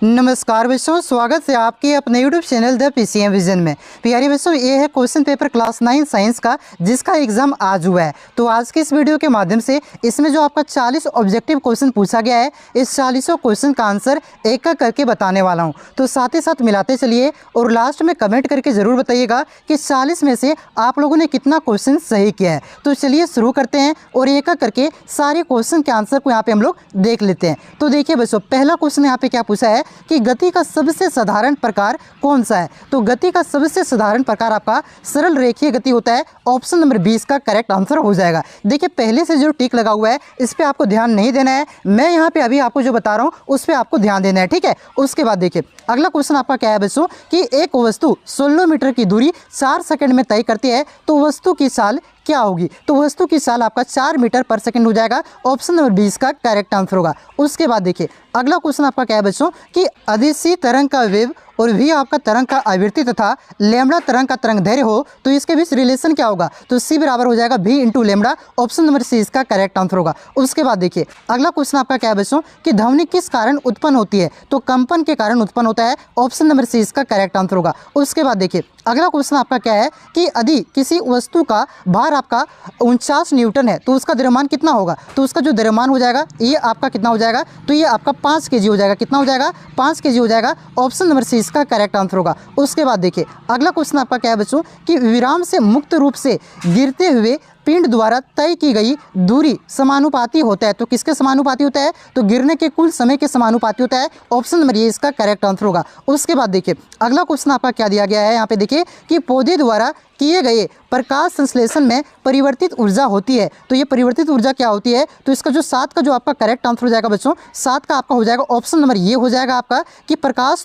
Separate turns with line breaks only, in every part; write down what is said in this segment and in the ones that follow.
नमस्कार बच्चों, स्वागत है आपके अपने YouTube channel the PCM vision में। प्यारे बच्चों, ये है क्वेश्चन पेपर क्लास 9 साइंस का, जिसका एग्जाम आज हुआ है। तो आज के इस वीडियो के माध्यम से इसमें जो आपका 40 ऑब्जेक्टिव क्वेश्चन पूछा गया है, इस 40 क्वेश्चन का आंसर एक एक करके बताने वाला हूँ। तो साथ ही साथ मिलाते चलिए और लास्ट में कमेंट करके ज़रूर बताइएगा कि 40 में से आप लोगों ने कितना क्वेश्चन सही किया है। तो चलिए शुरू करते हैं और एक एक करके सारे क्वेश्चन के आंसर को यहाँ पे हम लोग देख लेते हैं। तो देखिए बच्चों, पहला क्वेश्चन यहाँ पे क्या पूछा है कि गति का सबसे साधारण प्रकार कौन सा है। तो गति का सबसे साधारण प्रकार आपका सरल रेखीय गति होता है। ऑप्शन नंबर 20 का करेक्ट आंसर हो जाएगा। देखिए पहले से जो टिक लगा हुआ है इस पे आपको ध्यान नहीं देना है, मैं यहाँ पे अभी आपको जो बता रहा हूँ उस पे आपको ध्यान देना है, ठीक है। उसके बाद देखिए अगला क्वेश्चन आपका क्या है बच्चों कि एक वस्तु 16 मीटर की दूरी 4 सेकंड में तय करती है, तो वस्तु की चाल क्या होगी। तो वस्तु की चाल आपका 4 मीटर पर सेकंड हो जाएगा। ऑप्शन नंबर 20 का करेक्ट आंसर होगा। उसके बाद देखिए अगला क्वेश्चन आपका क्या है बच्चों कि अदिशी तरंग का वेव और भी आपका तरंग का आवृत्ति तथा लैम्बडा तरंग का तरंग दैर्घ्य हो, तो इसके बीच रिलेशन क्या होगा। तो सी बराबर हो जाएगा भी into lambda. Option number C इसका करेक्ट आंसर होगा। उसके बाद देखिए अगला क्वेश्चन आपका क्या है बच्चों कि ध्वनि किस कारण उत्पन्न होती है। तो कंपन के कारण उत्पन्न होता है। ऑप्शन नंबर सी इसका करेक्ट आंसर होगा। उसके बाद देखिए अगला क्वेश्चन आपका क्या है कि यदि किसी वस्तु का भार आपका 49 न्यूटन है, तो उसका द्रव्यमान कितना होगा। तो उसका जो द्रव्यमान हो जाएगा ये आपका कितना हो जाएगा, तो ये आपका 5 kg हो जाएगा। कितना हो जाएगा, 5 kg हो जाएगा। ऑप्शन नंबर सी इसका करेक्ट आंसर होगा। उसके बाद देखिए अगला क्वेश्चन आपका क्या है बच्चों कि विराम से मुक्त रूप से गिरते हुए पिंड द्वारा तय की गई दूरी समानुपाती होता है। तो किसके समानुपाती होता है, तो गिरने के कुल समय के समानुपाती होता है। ऑप्शन नंबर ये इसका करेक्ट आंसर होगा। उसके बाद देखिए अगला क्वेश्चन आपका क्या दिया गया है यहाँ पे देखिए कि पौधे द्वारा किए गए प्रकाश संश्लेषण में परिवर्तित ऊर्जा होती है। तो ये परिवर्तित ऊर्जा क्या होती है, तो इसका जो 7 का जो आपका करेक्ट आंसर हो जाएगा बच्चों, 7 का आपका हो जाएगा ऑप्शन नंबर ये हो जाएगा आपका कि प्रकाश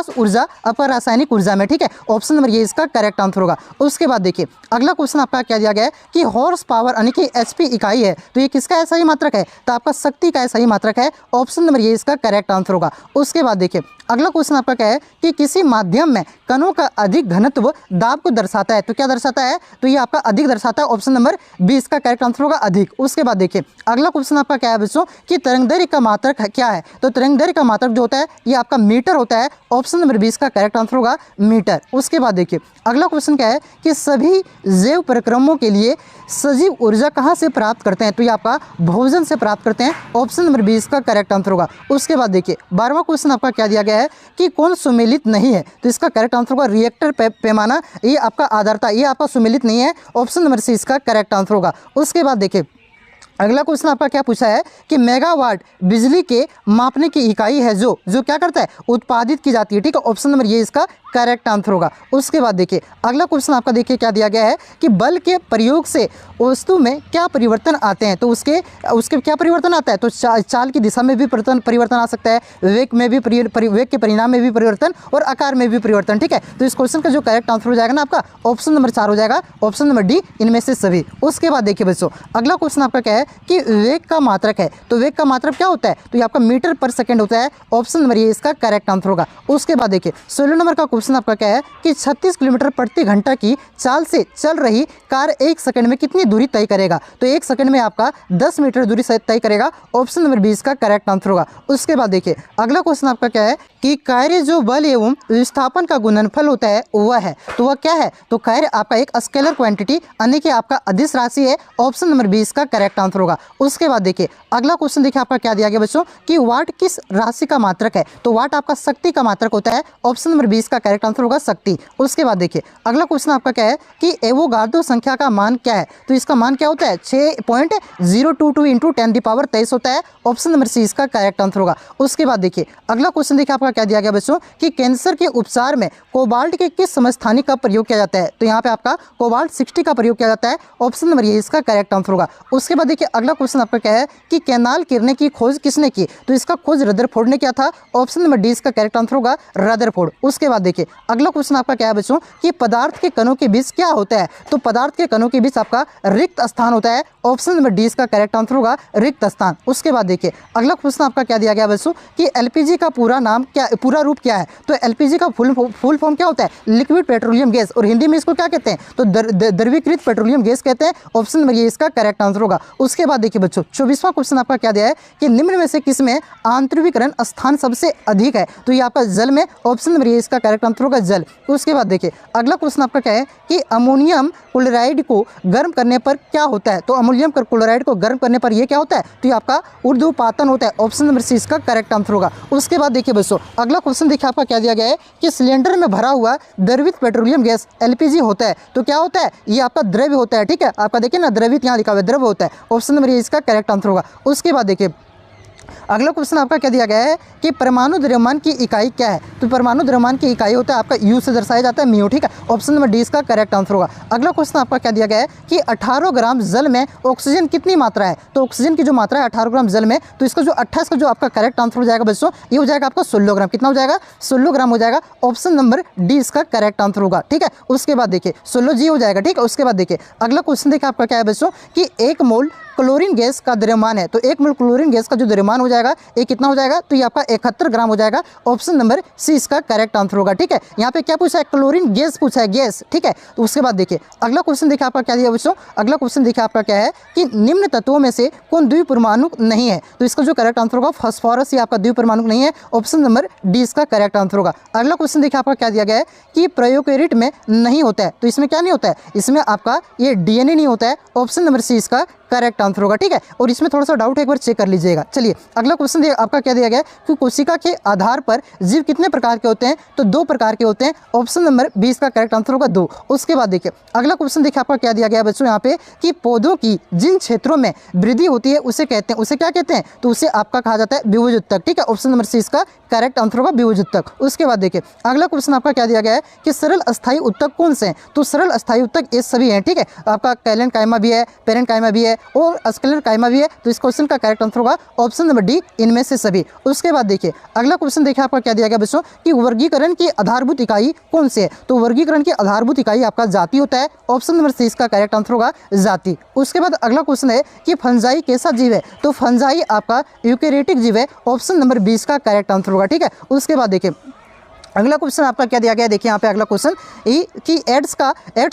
ऊर्जा आपका रासायनिक ऊर्जा में, ठीक है। ऑप्शन नंबर ये इसका करेक्ट आंसर होगा। उसके बाद देखिए अगला क्वेश्चन आपका क्या दिया गया है कि हॉर्स पावर यानी कि HP इकाई है, तो ये किसका ऐसा ही मात्रक है, तो आपका शक्ति का ऐसा ही मात्रक है। ऑप्शन नंबर ये इसका करेक्ट आंसर होगा। उसके बाद देखिए अगला क्वेश्चन आपका क्या है कि किसी माध्यम में कणों का अधिक घनत्व दाब को दर्शाता है। तो क्या दर्शाता है, तो ये आपका अधिक दर्शाता है। ऑप्शन नंबर 20 का करेक्ट आंसर होगा अधिक। उसके बाद देखिए अगला क्वेश्चन आपका क्या है बच्चों कि तरंगदैर्घ्य का मात्रक क्या है। तो तरंगदैर्घ्य का मात्रक जो होता है ये आपका मीटर होता है। ऑप्शन नंबर 20 का करेक्ट आंसर होगा मीटर। उसके बाद देखिए अगला क्वेश्चन क्या है कि सभी जैव परिक्रमों के लिए सजीव ऊर्जा कहाँ से प्राप्त करते हैं। तो ये आपका भोजन से प्राप्त करते हैं। ऑप्शन नंबर 20 का करेक्ट आंसर होगा। उसके बाद देखिए 12वां क्वेश्चन आपका क्या दिया गया है कि कौन सुमेलित नहीं है। तो इसका करेक्ट आंसर होगा रिएक्टर पैमाना, ये आपका आधारता, ये आपका सुमेलित नहीं है। ऑप्शन नंबर सी इसका करेक्ट आंसर होगा। उसके बाद देखिए अगला क्वेश्चन आपका क्या पूछा है कि मेगावाट बिजली के मापने की इकाई है जो क्या करता है, उत्पादित की जाती है, ठीक है। ऑप्शन नंबर ये इसका करेक्ट आंसर होगा। उसके बाद देखिए अगला क्वेश्चन आपका देखिए क्या दिया गया है कि बल के प्रयोग से वस्तु में क्या परिवर्तन आते हैं। तो उसके क्या परिवर्तन आता है, तो चाल की दिशा में भी परिवर्तन आ सकता है, वेग में भी वेग के परिणाम में भी परिवर्तन और आकार में भी परिवर्तन, ठीक है। तो इस क्वेश्चन का जो करेक्ट आंसर हो जाएगा ना आपका ऑप्शन नंबर 4 हो जाएगा। ऑप्शन नंबर डी इनमें से सभी। उसके बाद देखिए बच्चों अगला क्वेश्चन आपका क्या है कि वेग का मात्रक है। तो वेग का मात्रक क्या होता है, तो ये आपका मीटर पर सेकंड होता है। ऑप्शन नंबर ये इसका करेक्ट आंसर होगा। उसके बाद देखिए 16 नंबर का क्वेश्चन आपका क्या है कि 36 किलोमीटर प्रति घंटा की चाल से चल रही कार 1 सेकंड में कितनी दूरी तय करेगा। तो 1 सेकंड में आपका 10 मीटर दूरी तय करेगा। ऑप्शन नंबर 20 का करेक्ट आंसर होगा। उसके बाद देखिए अगला क्वेश्चन आपका क्या है कि कार्य जो बल एवं विस्थापन का गुणनफल होता है वह है। तो वह क्या है, तो कार्य आपका एक स्केलर क्वांटिटी यानी कि आपका अदिश राशि है। ऑप्शन नंबर 20 का करेक्ट आंसर होगा। उसके बाद देखिए अगला क्वेश्चन देखिए आपका क्या दिया गया बच्चों कि वाट किस राशि का मात्रक है। तो वाट आपका शक्ति का मात्रक होता है। ऑप्शन नंबर 20 का करेक्ट आंसर होगा शक्ति। उसके बाद देखिए अगला क्वेश्चन आपका क्या है कि एवोगाड्रो संख्या का मान क्या है। तो इसका मान क्या होता है 6.022 × 10⁻23 होता है। ऑप्शन नंबर सी इसका करेक्ट आंसर होगा। उसके बाद देखिए अगला क्वेश्चन देखिए आपका क्या दिया गया बच्चों कि कैंसर के उपचार में कोबाल्ट के किस समस्थानिक का प्रयोग किया जाता है। तो यहाँ पे आपका कोबाल्ट 60 का प्रयोग किया जाता है। ऑप्शन नंबर ये इसका करेक्ट आंसर होगा। उसके बाद देखिए अगला क्वेश्चन आपका क्या है कि कैनाल गिरने की खोज किसने की। तो इसका खोज रदरफोर्ड ने किया था। ऑप्शन नंबर डी इसका करेक्ट आंसर होगा रदरफोर्ड। उसके बाद देखिए देखिए अगला क्वेश्चन आपका क्या है बच्चों कि पदार्थ के कणों के बीच क्या होता है, तो पदार्थ के कणों के बीच आपका रिक्त स्थान होता है। ऑप्शन नंबर डी इसका करेक्ट आंसर होगा रिक्त स्थान। उसके बाद देखिए अगला क्वेश्चन आपका क्या दिया गया बच्चों कि एलपीजी का पूरा नाम क्या, पूरा रूप क्या है, तो एलपीजी का फुल फॉर्म क्या होता है, लिक्विड पेट्रोलियम गैस, और हिंदी में इसको क्या कहते हैं, तो द्रवीकृत पेट्रोलियम गैस कहते हैं। ऑप्शन नंबर ये इसका करेक्ट आंसर होगा। उसके बाद देखिए बच्चों 24वां क्वेश्चन आपका क्या दिया है कि निम्न में से किसमें आंतरिकीकरण स्थान सबसे अधिक है, तो ये आपका जल में। ऑप्शन नंबर ये इसका करेक्ट आंसर होगा जल। उसके बाद देखिए अगला क्वेश्चन आपका क्या है कि अमोनियम क्लोराइड को गर्म करने पर क्या होता है, तो अमोनियम क्लोराइड को गर्म करने पर ये क्या होता है, तो ये आपका ऊर्ध्वपातन होता है। ऑप्शन नंबर सी इसका करेक्ट आंसर होगा। उसके बाद देखिए बच्चों अगला क्वेश्चन देखिए आपका क्या दिया गया है कि सिलेंडर में भरा हुआ द्रवित पेट्रोलियम गैस एलपीजी होता है, तो क्या होता है, ये आपका द्रव्य होता है। ठीक है, आपका देखिए ना द्रवित यहाँ लिखा हुआ है, द्रव्य होता है। ऑप्शन नंबर ये इसका करेक्ट आंसर होगा। उसके बाद देखिए अगला क्वेश्चन आपका क्या दिया गया है कि परमाणु द्रव्यमान की इकाई क्या है, तो परमाणु द्रव्यमान की इकाई होता है आपका यू से दर्शाया जाता है म्यू। ठीक है, ऑप्शन नंबर डी इसका करेक्ट आंसर होगा। अगला क्वेश्चन आपका क्या दिया गया है कि 18 ग्राम जल में ऑक्सीजन कितनी मात्रा है, तो ऑक्सीजन की जो मात्रा है 18 ग्राम जल में, तो इसका जो 28 का जो आपका करेक्ट आंसर हो जाएगा बच्चों ये हो जाएगा आपका 16 ग्राम। कितना हो जाएगा, 16 ग्राम हो जाएगा। ऑप्शन नंबर डी इसका करेक्ट आंसर होगा। ठीक है, उसके बाद देखिए 16 जी हो जाएगा। ठीक है, उसके बाद देखिए अगला क्वेश्चन देखिए आपका क्या है बच्चों कि 1 मोल क्लोरीन गैस का द्रव्यमान है, तो 1 मोल क्लोरीन गैस का जो द्रव्यमान हो जाएगा ये कितना हो जाएगा, तो ये आपका 71 ग्राम हो जाएगा। ऑप्शन नंबर सी इसका करेक्ट आंसर होगा। ठीक है, यहाँ पे क्या पूछा है, क्लोरीन गैस पूछा है, गैस। ठीक है, तो उसके बाद देखिए अगला क्वेश्चन देखिए आपका क्या दिया बच्चों, अगला क्वेश्चन देखिए आपका क्या है कि निम्न तत्वों में से कौन द्विपरमाणु नहीं है, तो इसका जो करेक्ट आंसर होगा फास्फोरस, ये आपका द्विपरमाणु नहीं है। ऑप्शन नंबर डी इसका करेक्ट आंसर होगा। अगला क्वेश्चन देखिए आपका क्या दिया गया है कि प्रोकैरियोट में नहीं होता है, तो इसमें क्या नहीं होता है, इसमें आपका ये डीएनए नहीं होता है। ऑप्शन नंबर सी इसका करेक्ट आंसर होगा। ठीक है, और इसमें थोड़ा सा डाउट है, एक बार चेक कर लीजिएगा। चलिए अगला क्वेश्चन आपका क्या दिया गया है कि कोशिका के आधार पर जीव कितने प्रकार के होते हैं, तो 2 प्रकार के होते हैं। ऑप्शन नंबर 20 का करेक्ट आंसर होगा 2। उसके बाद देखिए अगला क्वेश्चन देखिए आपका क्या दिया गया है बच्चों यहाँ पे कि पौधों की जिन क्षेत्रों में वृद्धि होती है उसे कहते हैं, उसे क्या कहते हैं, तो उसे आपका कहा जाता है विभुजोत्तक। ठीक है, ऑप्शन नंबर सी इसका करेक्ट आंसर होगा विभुजोत्तक। उसके बाद देखिए अगला क्वेश्चन आपका क्या दिया गया है कि सरल अस्थायी उत्तक कौन से हैं, तो सरल अस्थायी उत्तक ये सभी हैं। ठीक है, आपका कैलेनकाइमा भी है, पेरेनकाइमा भी है और स्क्लेरोकाइमा भी है, तो इस क्वेश्चन का करेक्ट आंसर होगा ऑप्शन नंबर डी, इनमें से सभी। उसके बाद देखिए अगला क्वेश्चन देखिए आपका क्या दिया गया बच्चों कि वर्गीकरण की आधारभूत इकाई कौन सी है, तो वर्गीकरण की आधारभूत इकाई आपका जाति होता है। ऑप्शन नंबर सी इसका करेक्ट आंसर होगा जाति। उसके बाद अगला क्वेश्चन है कि फंजाई कैसा जीव है, तो फंजाई आपका यूकेरियोटिक जीव है। ऑप्शन नंबर 20 का करेक्ट आंसर होगा। ठीक है, उसके बाद देखिए अगला क्वेश्चन आपका क्या दिया गया है, देखिए यहाँ पे अगला क्वेश्चन कि एड्स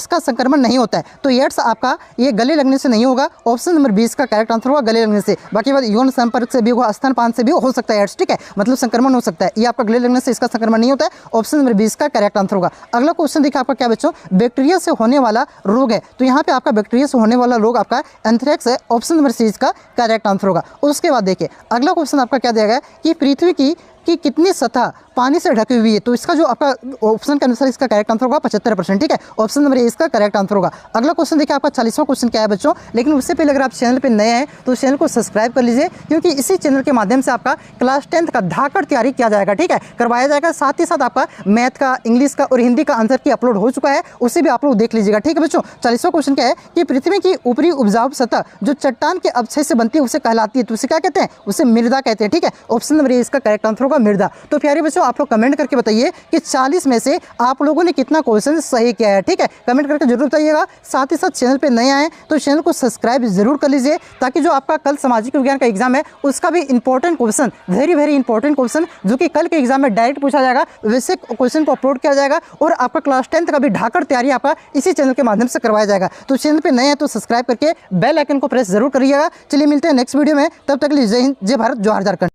का संक्रमण नहीं होता है, तो एड्स आपका ये गले लगने से नहीं होगा। ऑप्शन नंबर 20 का करेक्ट आंसर होगा गले लगने से। बाकी बात यौन संपर्क से भी होगा, स्तनपान से भी हो सकता है एड्स। ठीक है, मतलब संक्रमण हो सकता है, ये आपका गले लगने से इसका संक्रमण नहीं होता है। ऑप्शन नंबर 20 का करेक्ट आंसर होगा। अगला क्वेश्चन देखिए आपका क्या बच्चों बैक्टीरिया से होने वाला रोग है, तो यहाँ पे आपका बैक्टीरिया से होने वाला रोग आपका एंथ्रेक्स है। ऑप्शन नंबर सी इसका करेक्ट आंसर होगा। उसके बाद देखिए अगला क्वेश्चन आपका क्या दिया गया है कि पृथ्वी की कितनी सतह पानी से ढकी हुई है, तो इसका जो आपका ऑप्शन के अनुसार इसका करेक्ट आंसर होगा 75%। ठीक है, ऑप्शन नंबर ए इसका करेक्ट आंसर होगा। अगला क्वेश्चन देखिए आपका 40वां क्वेश्चन क्या है बच्चों, लेकिन उससे पहले अगर आप चैनल पे नए हैं तो चैनल को सब्सक्राइब कर लीजिए, क्योंकि इसी चैनल के माध्यम से आपका क्लास 10th का धाकड़ तैयारी किया जाएगा। ठीक है, करवाया जाएगा। साथ ही साथ आपका मैथ का, इंग्लिश का और हिंदी का आंसर की अपलोड हो चुका है, उसे भी आप लोग देख लीजिएगा। ठीक है बच्चों, 40वां क्वेश्चन क्या है कि पृथ्वी की ऊपरी उपजाऊ सतह जो चट्टान के अवशेष से बनती है उसे कहलाती है, तो उसे क्या कहते हैं, उसे मृदा कहते हैं। ठीक है, ऑप्शन नंबर ए इसका करेक्ट आंसर होगा मृदा। तो प्यारे बच्चों आप लोग कमेंट करके बताइए कि 40 में से आप लोगों ने कितना क्वेश्चन सही किया है। ठीक है, कमेंट करके जरूर बताइएगा। साथ ही साथ चैनल पे नए आए तो चैनल को सब्सक्राइब जरूर कर लीजिए, ताकि जो आपका कल सामाजिक विज्ञान का एग्जाम है उसका भी important question, very important question जो कि कल के एग्जाम में डायरेक्ट पूछा जाएगा, वैसे क्वेश्चन को अपलोड किया जाएगा और आपका क्लास 10th का भी ढाकर तैयारी आपका इसी चैनल के माध्यम से करवाया जाएगा। तो चैनल पे नए हैं तो सब्सक्राइब करके बेल आइकन को प्रेस जरूर करिएगा। चलिए मिलते हैं नेक्स्ट वीडियो में, तब तक के लिए जय हिंद, जय भारत, जोहार झारखंड।